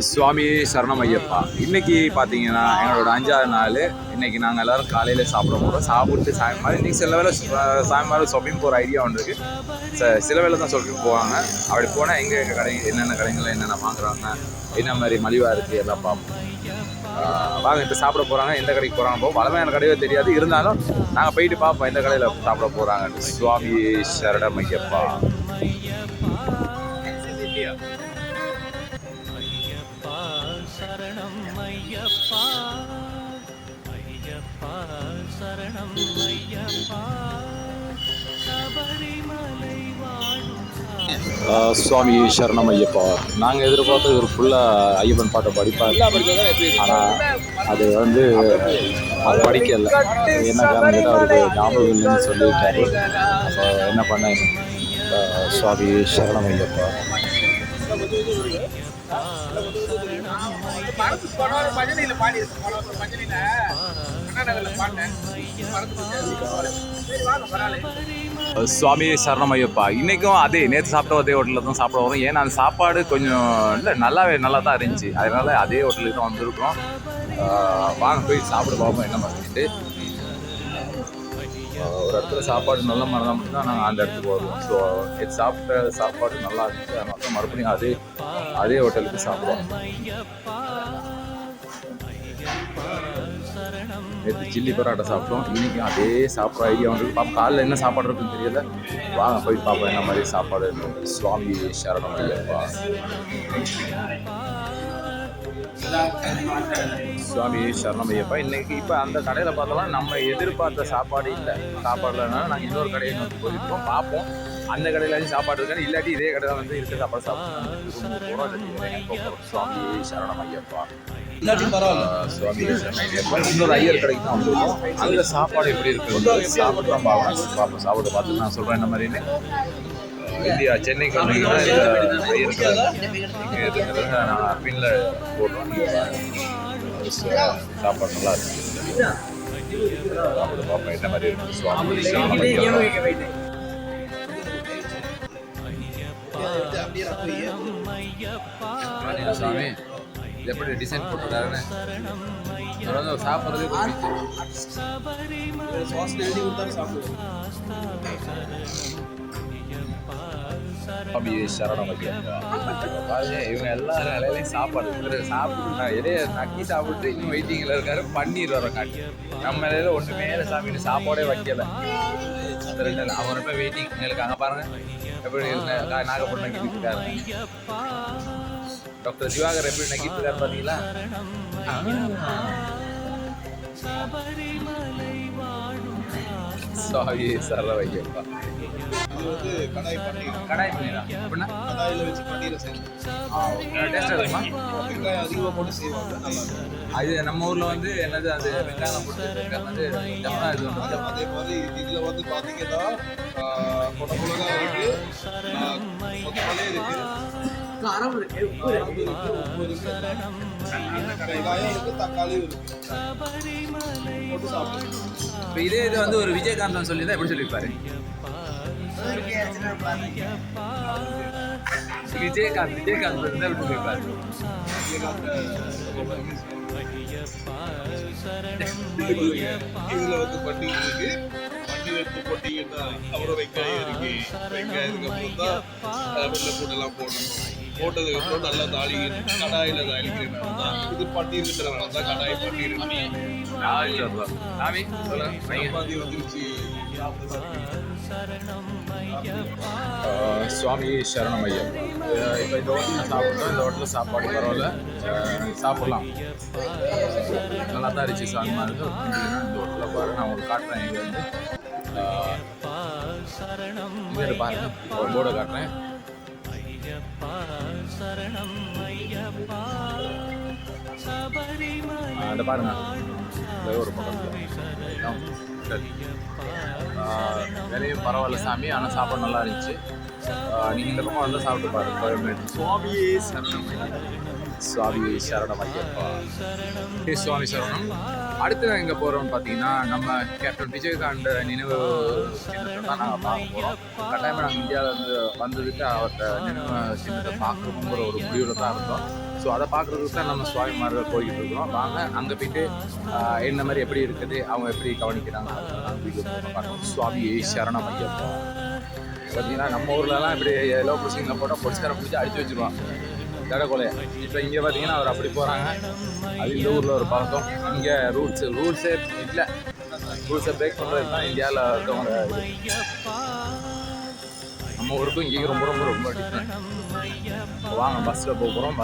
சுவாமி சரணம் ஐயப்பா. இன்னைக்கு பார்த்தீங்கன்னா எங்களோட 5வது நாள். இன்னைக்கு நாங்கள் எல்லோரும் காலையில் சாப்பிட போகிறோம். சாப்பிட்டு சாயங்காலம் இன்றைக்கி சில வேலை சாயங்காலம் ஷாப்பிங் போகிற ஐடியா ஒன்று இருக்குது. சில வேலை தான் ஷாப்பிங் போவாங்க. அப்படி போனால் எங்கள் கடை என்னென்ன கடைகளில் என்னென்ன வாங்குறாங்க, என்ன மாதிரி மலிவாக இருக்குது எல்லாம் பார்ப்போம். வாங்க இப்போ சாப்பிட போகிறாங்க. எந்த கடைக்கு போகிறாங்க போகும். வளமையான கடையோ தெரியாது, இருந்தாலும் நாங்கள் போயிட்டு பார்ப்போம் எந்த கடையில் சாப்பிட போகிறாங்க. சுவாமி சரணம் ஐயப்பா. சரணம் ஐயப்பா, ஐயப்பா சரணம் ஐயப்பா, சபரிமலை வாழும் சுவாமி சரணம் ஐயப்பா. நாங்கள் எதிர்பார்த்து ஒரு ஃபுல்லாக ஐயப்பன் பாட்டை படிப்பார். ஆனால் அது அது படிக்கலை. என்ன காரணம் கேட்டால் அவருக்கு ஞாபகம் இல்லைன்னு சொல்லியிருக்காரு. அப்போ என்ன பண்ண சுவாமி சரணம் ஐயப்பா. சுவாமி சரணம் ஐயப்பா. இன்றைக்கும் அதே நேற்று சாப்பிட்ட அதே ஹோட்டலில் தான் சாப்பிட வரோம். ஏன்னா அந்த சாப்பாடு கொஞ்சம் இல்லை நல்லா தான் இருந்துச்சு. அதனால அதே ஹோட்டலுக்கு தான் வந்திருக்கோம். வாங்க போய் சாப்பிட பார்ப்போம் என்ன பண்ணிட்டு. ஒரு இடத்துல சாப்பாடு நல்ல மாதிரி தான் மட்டும்தான் நாங்கள் அந்த இடத்துக்கு வருவோம். ஸோ நேற்று சாப்பிட்ட சாப்பாடு நல்லா இருந்துச்சு. அதனால மறுபடியும் அதே ஹோட்டலுக்கு சாப்பிடுவோம். நேற்று சில்லி பரோட்டா சாப்பிட்டோம். இன்றைக்கும் அதே சாப்பிட்ற ஐடியா வந்துருக்கு. பாப்பா காலையில் என்ன சாப்பாடு இருக்குன்னு தெரியல. வாங்க போய் பார்ப்போம் என்ன மாதிரி சாப்பாடு. சுவாமி சரணம் ஐயப்பா. சுவாமி சரணம் ஐயப்பா. இன்னைக்கு இப்போ அந்த கடையில் பார்த்தோம்னா நம்ம எதிர்பார்த்த சாப்பாடு இல்லை. சாப்பாடுலனால நாங்கள் இன்னொரு கடையை நோக்கி போயிருக்கோம். பார்ப்போம் அந்த கடையில் சாப்பாடு இருக்கான்னு. இல்லாட்டி இதே கடையில் இருக்க சாப்பாடு சாப்பிடுவோம். சுவாமி சரணம் ஐயப்பா. சுவாமி சரணம் ஐயப்பா. இன்னொரு ஐயர் கடைக்கு தான் வந்துருக்கோம். அங்கே சாப்பாடு எப்படி இருக்குது சாப்பிட்டு தான் பார்ப்போம். சாப்பாடு பார்த்து நான் சொல்கிறேன் என்ன மாதிரின்னு. இந்தியா சென்னைக்கு வந்தீங்கன்னா இந்த ஐயர் கடை இங்கே நான் பின்ல போடுறோம். சாப்பாடு நல்லா இருக்கு. சாப்பாடு பார்ப்போம் என்ன மாதிரி இருக்குது. சுவாமி சரணம் ஐயப்பா. சாமி இது எப்படி டிசைன் போட்டுருக்காருன்னு சாப்பிட்றதே சுவாமி சரணம் ஐயப்பா. இவங்க எல்லா நிலையிலையும் சாப்பாடு சாப்பிட்டு எதைய நக்கி சாப்பிட்டு இன்னும் வெயிட்டிங்கில் இருக்காரு. பன்னீர் வர காட்டி நம்ம நிலையில ஒன்றுமே சாமி சாப்பாடே வைக்கல. அவன் போய் வெயிட்டிங் எங்களுக்கு அங்கே பாருங்க எப்படி நாகப்பட்டினம் நக்கிட்டு இருக்காரு. டாக்டர் திவாகர் எப்படி நக்கிட்டு இருக்காரு பார்த்தீங்களா. சுவாமி சரணம் ஐயப்பா. கடாய் பன்னீரா அப்படின்னா கடாயில் வச்சு பன்னீரை அதிகமாக போட்டு செய்வாங்க. அது நம்ம ஊரில் என்னது அது வெங்காயம் போட்டு இது அதே மாதிரி இதில் பார்த்தீங்கன்னா கொடமிளகா இருக்கு, கொத்தமல்லி இருக்கு, காரம் இருக்கு, உப்பு இருக்கு, வெங்காயம் இருக்கு, தக்காளியும் இருக்கு. போட்டு சாப்பிடுங்க. இப்போ இதே இது ஒரு விஜயகாந்த் சொல்லியிருந்தா எப்படி சொல்லியிருப்பாரு. விஜயகாந்த் இருந்தால் எப்படி சொல்லியிருப்பாரு. இதுல பன்னீர் இருக்கு. பன்னீர் எடுத்து போட்டீங்கன்னா அப்புறம் வெங்காயம் இருக்கு. வெங்காயத்துக்கு அப்புறம் தான் வெள்ளை பூண்டெல்லாம் போடணும். போட்டதுக்கு அப்புறம் நல்லா கடாயில தாளிக்கிறேன். இது பன்னீர் இருக்கிறதுனால தான் கடாய் பன்னீர். சப்பாத்தி வந்துருச்சு. சுவாமி சரணம் ஐயப்பா. இப்போ இந்த ஹோட்டலில் சாப்பிட்டோம். இந்த ஹோட்டலில் சாப்பாடு பரவாயில்ல, சாப்பிட்லாம். நல்லா தான் இருந்துச்சு. சாமி மாதிரி இந்த ஹோட்டலில் பாருங்க. நான் உங்களுக்கு காட்டுறேன். இங்கே பாருங்க ஒரு போர்டை காட்டுறேன். அந்த பாருங்க ஒரு விலையும் பரவாயில்ல சாமி. ஆனால் சாப்பாடு நல்லா இருந்துச்சு. நீங்கள் இந்த பக்கம் வந்து சாப்பிட்டு பாருங்க. சுவாமியே சரணம். சுவாமி சரணம் ஐயப்பா. சுவாமி சரணம். அடுத்து நான் எங்கே போகிறோம்னு பார்த்தீங்கன்னா நம்ம கேப்டன் விஜயகாந்த் நினைவு சின்னத்தை தான் நாங்கள் பார்க்க போகிறோம். கட்டாயமாக நாங்கள் இந்தியாவில் வந்ததுக்கு அவர்கிட்ட நினைவு சின்னத்தை பார்க்கணுங்கிற ஒரு முடிவில் தான் இருந்தோம். ஸோ அதை பார்க்குறதுக்கு தான் நம்ம சுவாமிமார்கள் போய்கிட்டு இருக்கிறோம். வாங்க அங்கே போயிட்டு என்ன மாதிரி எப்படி இருக்குது, அவங்க எப்படி கவனிக்கிறாங்க வீடியோ பார்க்கணும். சுவாமி சரணம் ஐயப்பா. பார்த்தீங்கன்னா நம்ம ஊர்லலாம் இப்படி எல்லோ குசிங்கில் போட்டால் பொடிச்சாரை பிடிச்சி அடித்து வச்சுருவான் கடை கொலையை. இப்போ இங்கே பார்த்தீங்கன்னா அவர் அப்படி போகிறாங்க. அது இந்த ஊரில் ஒரு பழக்கம். இங்கே ரூல்ஸே இல்லை. ரூல்ஸை பிரேக் பண்ணுறது தான் இந்தியாவில் இருக்கவங்க. நம்ம ஊருக்கும் இங்கேயும் ரொம்ப ரொம்ப ரொம்ப டிஃப்ரெண்ட். வாங்க பஸ்ஸில் போகிறோம்.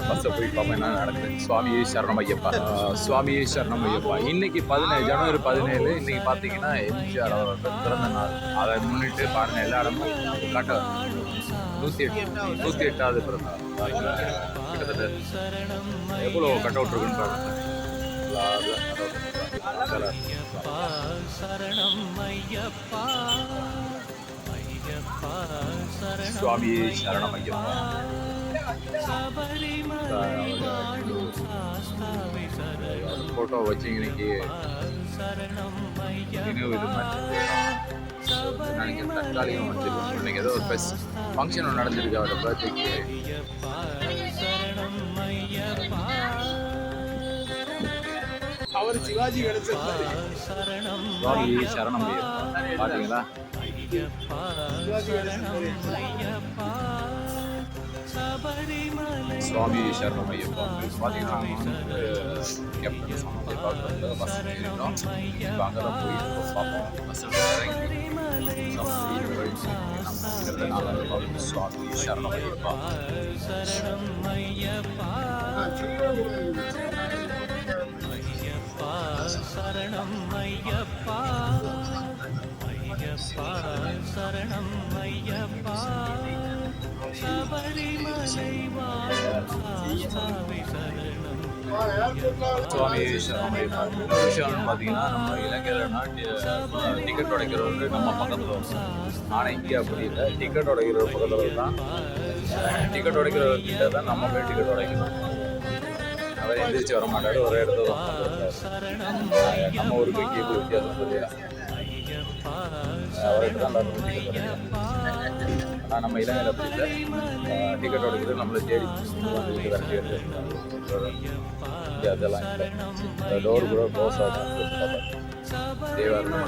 பஸ்ஸில் போய் பார்ப்போம் என்ன நடக்குது. சுவாமி சரணம் ஐயப்பா. சுவாமி சரணம் ஐயப்பா. இன்னைக்கு ஜனவரி 17 இன்னைக்கு பார்த்தீங்கன்னா எம்ஜிஆர் அவரோட பிறந்த நாள். அதை முன்னிட்டு பாருங்கள் எல்லா இடமும் கட்ட 108வது பிறந்த நாள். கிட்டத்தட்ட எவ்வளோ கட் அவுட் இருக்குன்னு பாருங்க. சுவாமி சரணம் ஐயப்பா. ஃபோட்டோ வச்சு இன்னைக்கு நினைவு இது மாதிரி நினைக்கிறேன். தற்காலிகம் வச்சுருக்கோம். இன்னைக்கு ஏதோ ஒரு ஃபங்க்ஷன் ஒன்று நடந்திருக்கு அவரோட பர்த்டேக்கு. அவர் சிவாஜி கிடைச்சாரு. சுவாமி சரணம் ஐயப்பா. பார்த்தீங்களா? சுவாமி சரணம் ஐயப்பா. பார்த்தீங்கன்னா கேப்டன் சாமி பார்க்குறது பஸ் ஏறிட்டோம். இப்போ அங்கே தான் போய் பார்ப்போம். பஸ்ஸில் இறங்கி சுவாமி சரணம் ஐயப்பா. சரணம் ஐயப்பா. சரணம் ஐயப்பா. சபரிமலை வாசாமி சரணம். சுவாமி சரணம் ஐயப்பா. இன்னொரு விஷயம் பார்த்தீங்கன்னா நம்ம இலங்கையில் டிக்கெட் உடைக்கிறது நம்ம பக்கத்தில் வரும். ஆனால் இங்கே அப்படி இல்லை. டிக்கெட் உடைக்கிற பக்கத்தில் தான் டிக்கெட் உடைக்கிறவர்கிட்ட தான் நம்ம போய் டிக்கெட் உடைக்கணும். அவர் எந்திரிச்சு வர மாட்டாரு. ஒரு இடத்துல தான் நம்ம ஊருக்கு கேபிள் வித்தியாசம் தெரியா. அவர்கிட்ட தான் எல்லாரும் டிக்கெட் உடைக்கணும். ஆனால் நம்ம இலங்கையில் அப்படி இல்லை. டிக்கெட் உடைக்கிறது நம்மளை தேடி வந்து விரட்டி எடுத்து அதெல்லாம் இல்லை. டோர் கூட க்ளோஸ் ஆகும். தேவாரம்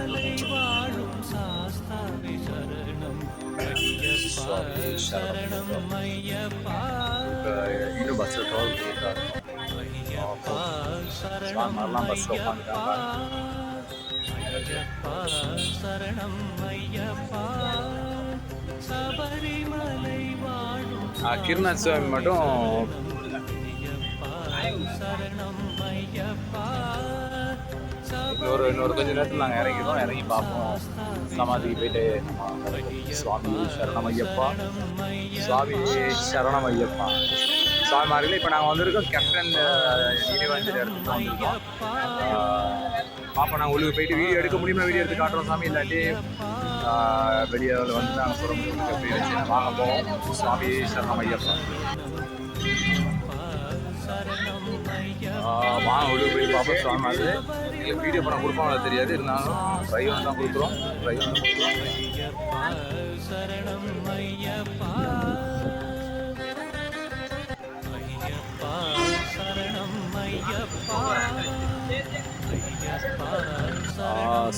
இன்னும் பஸ்ஸில் ட்ராவல் மாதிரிலாம் பஸ்ஸில் உட்காந்துட்டாங்க. சரணம் ஐயப்பா. சபரிமலை வாழும் கிருநாத் சுவாமி மட்டும் சரணம் ஐயப்பா. இன்னொரு கொஞ்சம் நேரத்தில் நாங்கள் இறங்கிடுவோம். இறங்கி பார்ப்போம். சமாதிக்கு போயிட்டு சுவாமி சரணம் ஐயப்பா. சுவாமி சரணம் ஐயப்பா. சுவாமி மாறியில் இப்போ நாங்கள் வந்திருக்கோம் கேப்டன் யூனிவர்சிட்டி இடத்துக்கு தான் வந்திருக்கோம். பார்ப்போம். நாங்கள் உள்ளுக்கு போயிட்டு வீடியோ எடுக்க முடியுமா வீடியோ எடுத்து காட்டுறோம் சாமி. இல்லாட்டி வெளியே வந்து நாங்கள் சொல்ல முடியும் எப்படி வச்சு வாங்க போவோம். சுவாமி சரணம் ஐயப்பா. வாங்க உள்ளுக்கு போய் பார்ப்போம். சுவாமி மாறு எங்களுக்கு வீடியோ பண்ண கொடுப்பாங்களா தெரியாது. இருந்தாலும் ட்ரைவ் தான் கொடுக்குறோம். சரணம் ஐயப்பா. சரணம் ஐயப்பா.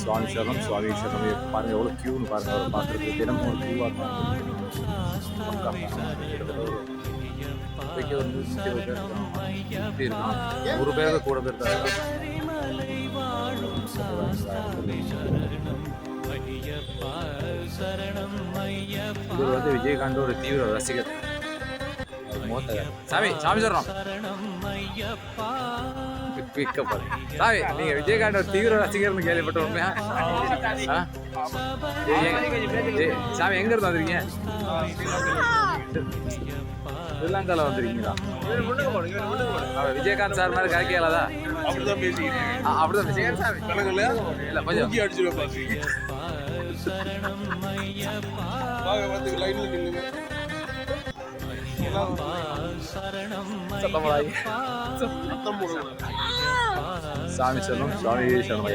சுவாமி சரணம் சுவாமி சரணம். பாருங்க எவ்வளோ க்யூன்னு பாருங்க. அவர் பார்க்குறது தினமும் ஒரு க்யூவாக ஒரு பேர் கூட பேர் தான். இவர் வந்து விஜயகாந்த் ஒரு தீவிர ரசிகர். சாமி சரணம் சாமி. நீங்க விஜயகாந்த் ஒரு தீவிர ரசிகர்னு கேள்விப்பட்ட உண்மையா? சாமி எங்க இருந்து வந்துருக்கீங்க? ஸ்ரீலங்கால வந்துருக்கீங்களா? விஜயகாந்த் சார் மாதிரி கரைக்கலாதா? அப்படிதான் பேசிக்கிறேன். அப்படிதான் விஜயகாந்த் சாமி இல்ல கொஞ்சம் அடிச்சிருவேன் பாருங்க. வந்து லைன்ல நில்லுங்க. சாமி சரணம் சுவாமி சரணம்.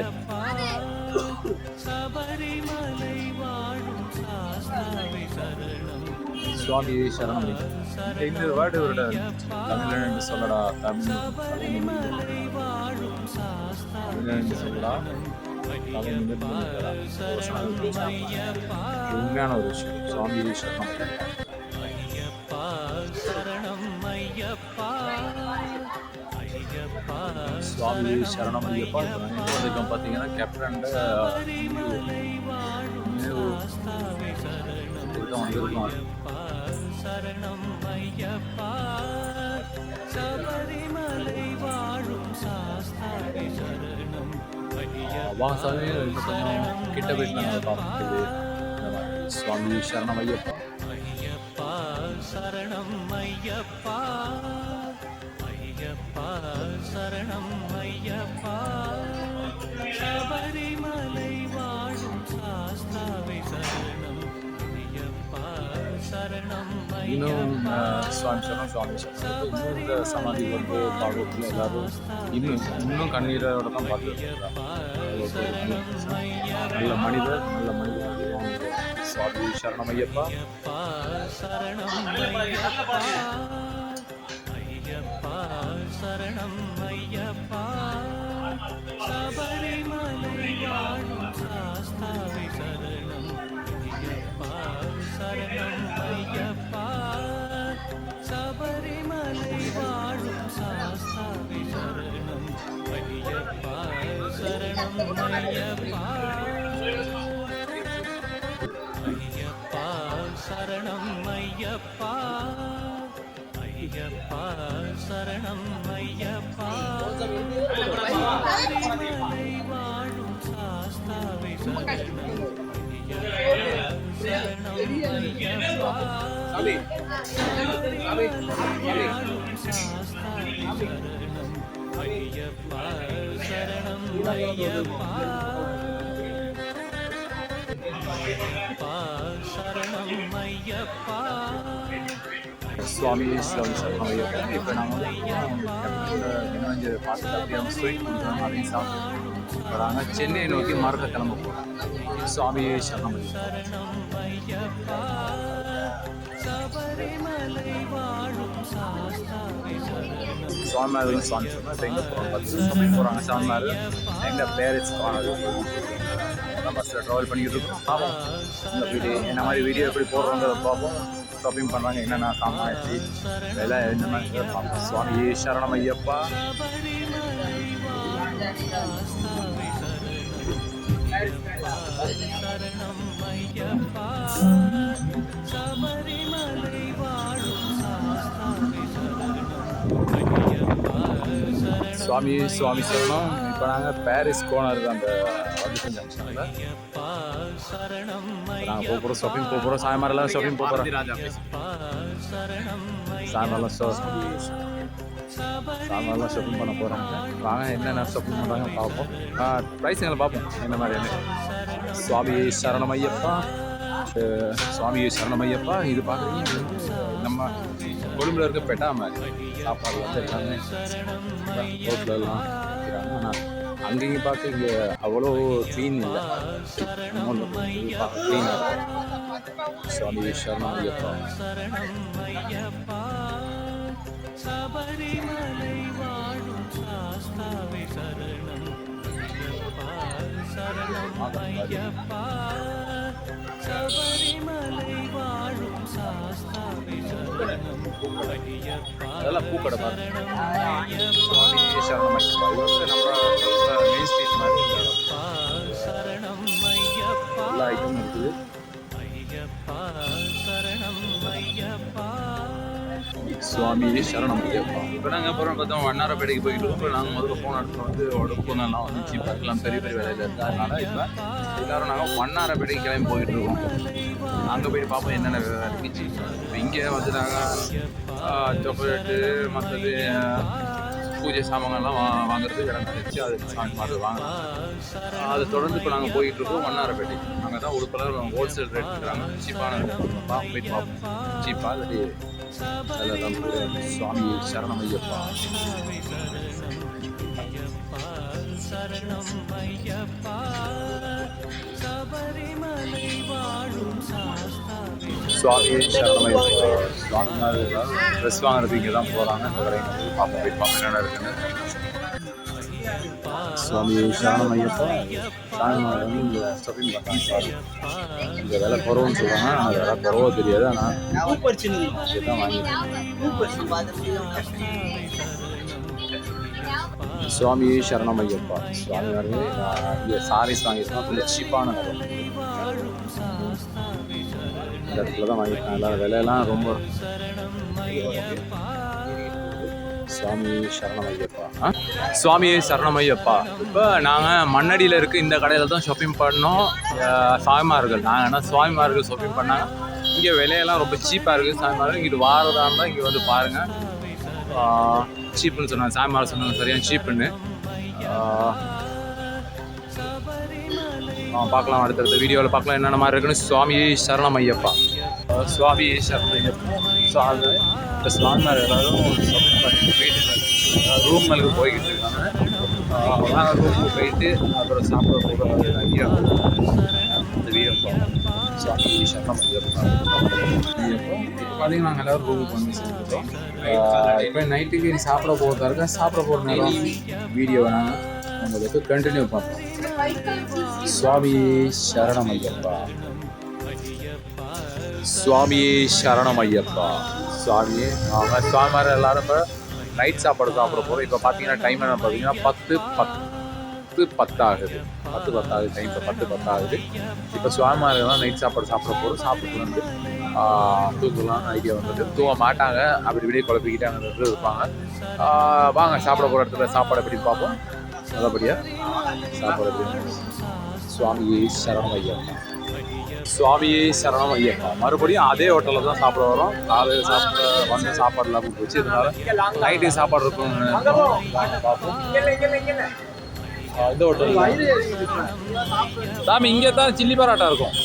சுவாமி சரணம். இந்த வேர்டு இவரோட தமிழன் என்று சொல்லடா, தமிழ் என்று சொல்லடா, உண்மையான ஒரு விஷயம். சுவாமி சரணம். சுவாமி சரணம் ஐயப்பா. இப்போ பார்த்தீங்கன்னா கேப்டன் சரணம் ஐயப்பா சபரிமலை வாழும் சாஸ்தாவே சரணம் வாசாவே கொஞ்சம் கிட்ட போயிட்டு நாங்கள் பார்க்குறது. சுவாமி சரணம் ஐயப்பா. ஐயப்பா சரணம் ஐயப்பா ஐயப்பா சரணம் ஐயப்பா சபரிமலை வாழும் சாஸ்தாவே சரணம் ஐயப்பா சரணம் இன்னும் சுவாமி சரணம், சுவாமி சரணம். இன்னும் இந்த சமாதி வந்து பார்க்கறதுல எல்லாரும் இன்னும் கண்ணீரோட தான் பார்த்துட்டு நல்ல மனிதர், நல்ல மனிதர். சுவாமி சரணம் ஐயப்பா. சரணம் ஐயப்பா ஐயப்பா சரணம் ஐயப்பா சபரிமலை வாழும் சாஸ்தாவே சரணம் ஐயப்பா சரணம் ஐயப்பா சபரிமலை வாழும் சாஸ்தாவே சரணம் ஐயப்பா சரணம் ஐயப்பா ஐயப்பா சரணம் ஐயப்பா ஐயப்பா சரணம் ஐயப்பா சபரிமலை வாழும் சாஸ்தாவே சரணம் ஐயப்பா சரணம் ஐயப்பா சரணம் ஐயப்பா சுவாமி சுவாமி சரணம் ஐயப்பா. இப்போ நாங்கள் வந்து பார்த்துட்டு அப்படியே ஸ்வீட் கொடுக்குறோம், அதையும் சாப்பிட்டு வராங்க. சென்னையை நோக்கி மறுக்க கிளம்ப போகிறோம். சுவாமி சரணம் ஐயப்பா. சுவாமிமார்கள் சுவாமி சொன்னால் இப்போ எங்கே போகிறோம் பார்த்து போகிறாங்க. சுவாமிமார்கள் எங்கள் பேரண்ட்ஸ் காணது பஸ்ஸில் ட்ராவல் பண்ணிக்கிட்டு இருக்கோம். பார்ப்போம் இந்த வீடியோ என்ன மாதிரி வீடியோ எப்படி போடுறோங்கிறத பார்ப்போம். ஷாப்பிங் பண்ணுறாங்க, என்னென்ன சாமான் எப்படி எல்லாம் என்ன மாதிரி பார்ப்போம். சுவாமி சரணம் ஐயப்பா. சுவாமி சுவாமி சரணம். இப்போ நாங்கள் பாரிஸ் கோனர் அந்த வந்துட்டு ஜங்ஷனில் நாங்கள் போகிறோம், ஷாப்பிங் போகிறோம். சாயமாரெல்லாம் ஷாப்பிங் போகிறோம். சாயமாரெல்லாம் ஷாப்பிங் பண்ண போகிறாங்க. வாங்க என்னென்ன ஷாப்பிங் பண்ணுறாங்க பார்ப்போம். ப்ரைஸுங்களை பார்ப்போம் என்ன மாதிரி என்ன. சுவாமி சரணம் ஐயப்பா. சுவாமி சரணம் ஐயப்பா. இது பார்க்குறீங்க நம்ம கொழும்புல இருக்க பெட்டா மாதிரி சாப்பாடு வந்து எல்லாமே ரோட்லலாம் வைக்கிறாங்க. ஆனால் அங்கேயும் பார்க்க இங்கே அவ்வளோ க்ளீன் இல்லை, க்ளீனாக இருக்கும். சுவாமி சரணம் ஐயப்பா. சபரிமலை வாழும் சாஸ்தாவே சரணம் சரணம் ஐயப்பா. சபரிமலை வாழும் சாஸ்தாவே சரணம் ஐயப்பா. அதெல்லாம் பூக்கடை பாருங்க. சுவாமி சரணம் ஐயப்பா. இது வந்து நம்ம மெயின் ஸ்ட்ரீட் மாதிரி சரணம் ஐயப்பா. எல்லா ஐட்டமும் இருக்குது. ஐயப்பா சரணம் ஐயப்பா. சுவாமி சரணம் ஐயப்பா. இப்போ நாங்கள் அப்புறம் பார்த்தோம் வண்ணாரப்பேட்டைக்கு போயிட்டு இருக்கோம். இப்போ நாங்கள் முதல்ல போன இடத்துல வந்து உடம்புலாம் வந்து சீப்பாக இருக்கலாம், பெரிய பெரிய விலையில் இருக்குது. அதனால இப்போ எல்லோரும் நாங்கள் வண்ணாரப்பேட்டைக்கு கிளம்பி போயிட்டு இருக்கோம். அங்கே போயிட்டு பார்ப்போம் என்னென்ன இருந்துச்சு. இப்போ இங்கே வந்து நாங்கள் சாக்லேட்டு மற்றது பூஜை சாமான்லாம் வாங்குறதுக்கு இடம் கிடைச்சி அது சாமி மாதிரி வாங்கலாம். அதை தொடர்ந்து இப்போ நாங்கள் போயிட்டு இருக்கோம் வண்ணாரப்பேட்டை. அங்கே தான் உடுப்பெல்லாம் ஹோல்சேல் ரேட் இருக்கிறாங்க, சீப்பான போயிட்டு பார்ப்போம். சீப்பாக இல்லாட்டி அதெல்லாம் சுவாமி சரணம் ஐயப்பா. சரணம் ஐயப்பா. சபரிமலை வாழும் சாஸ்தாவே சுவாமியே சரணமையப்பா. சுவாமிமார் ட்ரெஸ் வாங்குறதுக்கு இங்கே தான் போகிறாங்க. இந்த கடையை வந்து பார்ப்போம், போய் பார்ப்போம் என்னென்ன இருக்குன்னு. சுவாமியே சரணமையப்பா. சாமிமார் வந்து இங்கே ஷாப்பிங் பண்ணுறாங்க. சாரி, இந்த விலை குறவுன்னு சொல்லுவாங்க. ஆனால் விலை குறவோ தெரியாது. ஆனால் இதுதான் வாங்கிட்டேன். சுவாமியே சரணமையப்பா. சுவாமிமார் இங்கே சாரீஸ் வாங்கியிருக்கோம். கொஞ்சம் சீப்பான விலை. இந்த இடத்துல தான் வாங்கியிருக்கேன். எல்லாம் விலையெல்லாம் ரொம்ப. சுவாமியே சரணமையப்பா. சுவாமியே சரணமையப்பா. இப்போ நாங்கள் மண்ணடியில் இருக்க இந்த கடையில் தான் ஷாப்பிங் பண்ணோம். சாமிமார்கள் நாங்கள் என்ன சுவாமிமார்கள் ஷாப்பிங் பண்ணாங்க. இங்கே விலையெல்லாம் ரொம்ப சீப்பாக இருக்குது. சாமிமார்கள் இங்கிட்டு வாரதாக இருந்தால் இங்கே வந்து பாருங்கள். சீப்புன்னு சொன்னாங்க. சாமிமார் சொன்னாங்க சரியான சீப்புன்னு. பார்க்கலாம், அடுத்தடுத்த வீடியோவில் பார்க்கலாம் என்னென்ன மாதிரி இருக்குன்னு. சுவாமியே சரணமையப்பா. சுவாமியே சரணமையப்பா. சுவாமி இப்போ சுவாமிமார் எல்லோரும் ஷாப்பிங் பண்ணிட்டு வீட்டுக்கு ரூம்களுக்கு போய்கிட்டு இருக்காங்க. ரூமுக்கு போயிட்டு அப்புறம் சாப்பிட போகிற ஐடியா இந்த வீடியோ பார்ப்போம். சுவாமியே சரணமையப்பா. இப்போ பார்த்தீங்கன்னா நாங்கள் எல்லோரும் ரூமுக்கு வந்து செஞ்சுருக்கோம். இப்போ நைட்டுக்கு சாப்பிட போகிறதா இருக்கா, சாப்பிட போகிற நேரம் வீடியோவை நாங்கள் உங்களுக்கு கண்டினியூ பார்ப்போம். சுவாமியே சரணமையப்பா. சுவாமியே சரணமையப்பா. சுவாமியே நாங்கள் சுவாமிமார் எல்லாரும் இப்போ நைட் சாப்பாடு சாப்பிட போகிறோம். இப்போ பார்த்தீங்கன்னா டைம் என்ன பார்த்தீங்கன்னா 10:10 ஆகுது. 10:10 ஆகுது டைம். இப்போ 10:10 ஆகுது. இப்போ சுவாமிமாரெல்லாம் நைட் சாப்பாடு சாப்பிட போகிறோம். சாப்பிட்டு வந்து தூங்கலாம்னு ஐடியா வந்துட்டு தூங்க மாட்டாங்க. அப்படி இப்படியே குழப்பிக்கிட்டு அங்கே இருப்பாங்க. வாங்க சாப்பிட போகிற இடத்துல சாப்பாடு எப்படி பார்ப்போம். நல்லபடியாக சாப்பாடு எப்படி. சுவாமியே சரணமையப்பா. சுவாமியே சரணமையப்பா. மறுபடியும் அதே ஹோட்டலில் தான் சாப்பிட வரோம். காலையில் சாப்பிட வந்த சாப்பாடு இல்லாமல் போச்சு. இதனால நைட்டு சாப்பாடு இருக்கும்னு பார்ப்போம். இந்த ஹோட்டல் சாமி இங்கே தான் சில்லி பரோட்டா இருக்கும்.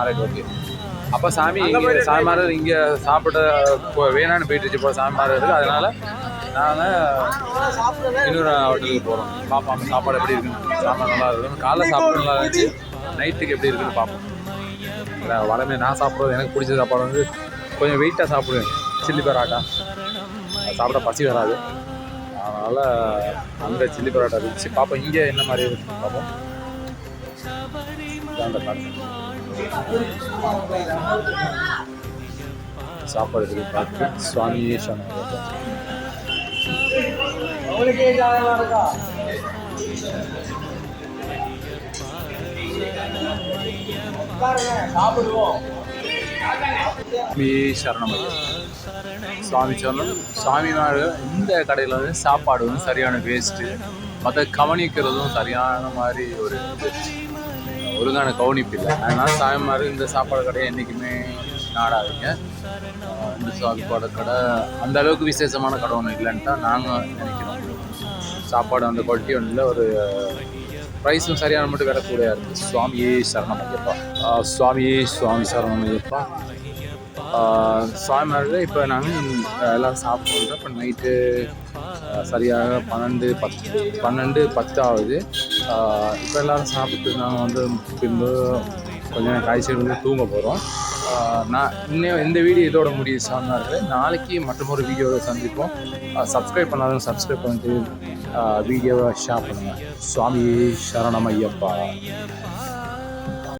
Right, okay. அப்போ சாமி சாமிமார் இங்கே சாப்பிட வேணான்னு போயிட்டுச்சு. இப்போ சாமிமார் இருக்குது. அதனால் நாங்கள் இன்னொரு ஹோட்டலுக்கு போகிறோம். பார்ப்போம் அங்கே சாப்பாடு எப்படி இருக்குன்னு. சாப்பாடு நல்லா இருக்கும். காலைல சாப்பாடு நல்லா இருந்துச்சு. நைட்டுக்கு எப்படி இருக்குன்னு பார்ப்போம். வளமே நான் சாப்பிட்றது எனக்கு பிடிச்ச சாப்பாடு வந்து கொஞ்சம் வெயிட்டாக சாப்பிடுவேன். சில்லி பரோட்டா சாப்பிட பசி வராது. அதனால் அந்த சில்லி பரோட்டா இருந்துச்சு. பார்ப்போம் இங்கே என்ன மாதிரி இருக்குன்னு பார்ப்போம். சாப்பாடு எப்படி பார்த்து சுவாமியே சரணமையப்பா. சுவாமியே சரணமையப்பா. சுவாமி சொன்னோம். சுவாமிமார் இந்த கடையில் வந்து சாப்பாடு வந்து சரியான வேஸ்ட்டு. மற்ற கவனிக்கிறதும் சரியான மாதிரி ஒரு ஒழுங்கான கவனிப்பு இல்லை. அதனால் சாமிமார் இந்த சாப்பாடு கடையை என்றைக்குமே நாடாதீங்க. இந்த சாப்பாடு கடை அந்த அளவுக்கு விசேஷமான கடை ஒன்றும் இல்லைன்னு தான் நாங்கள் நினைக்கிறோம். சாப்பாடு அந்த குவாலிட்டி ஒன்றும் இல்லை. ஒரு ப்ரைஸும் சரியான மட்டும் கிடக்கூடியா இருக்குது. சுவாமியே சரணமையப்பா. சுவாமியே சுவாமி சரணமையப்பா. சுவாமிமார் இப்போ நாங்கள் எல்லோரும் சாப்பிட்றோம். இப்போ நைட்டு சரியாக 12:10 ஆகுது. இப்போ எல்லோரும் சாப்பிட்டு நாங்கள் வந்து பின்பு கொஞ்சம் காய்ச்சல் வந்து தூங்க போகிறோம். நான் இன்னும் இந்த வீடியோ இதோட முடியுது. சாமிமார் நாளைக்கு மற்றொரு வீடியோவை சந்திப்போம். சப்ஸ்கிரைப் பண்ணாலும் சப்ஸ்கிரைப் பண்ணிட்டு வீடியோவை ஷேர் பண்ணுங்கள். சுவாமியே சரணமையப்பா.